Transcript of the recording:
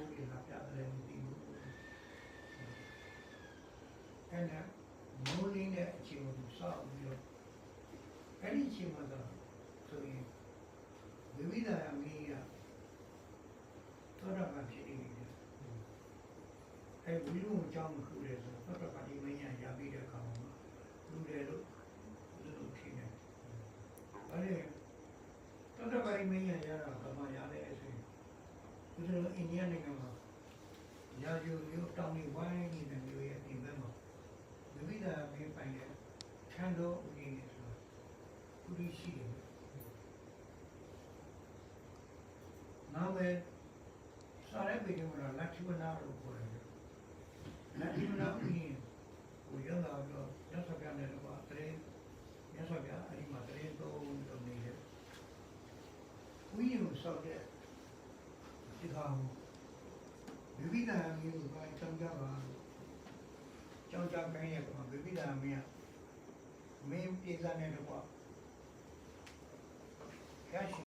ဘူးလေလာပြတယ်မသိဘူးအဲ့ဒါမိုးလင်းတဲ့အချိန်ကိုစောက်ပြီးတော့အဲ့ဒီအချိန်မှာဆိုရင်ဝိဝိဒရာမင်းကသောတာပန်ဖြစ်နေတယ်အဲ့ဝိရုံအကြောင်းခုလေဆိုသောတာပန်ဒီမင်းရရပြီးတဲ့အခါမှာလူတယ်လို့ဖြစ်နေအဲ့သောတာပန်မင်းရရတာကမှရတဲ့အချိန်ဒီလိုအိန္ဒိယနိုင်ငံမှာရာဇူမျိုးတောင်းနေဝိုင်းနေတဲ့မျိုးရဲ့အိမ်ဘက်မှာဝိဝိဒရာမင်းပိုင်တဲ့ခန္ဓာဥယျာဉ်နဲ့ဆိုတာဥရိရှိတယ်နာမည်စာရဲပေကမှာလက်ချဝနာလို့ခေါ်တယ်လက်ချဝနာဥယျာဉ်ကိုရောက်လာတော့ရသဗျာနဲ့တော့တရင်ရသဗျာအဲ့ဒီမှာတရင်သုံးလို့နေတယ်ဥယျာဉ်ကိုစောက်တဲ့ဒီကောင်ဝိဝိဒရာမင်းကိုအကြောင်းကြပါကြောင်းကြခိုင်းရမှာဝိဝိဒရာမင်းကမင်းပြေးစားနေတော့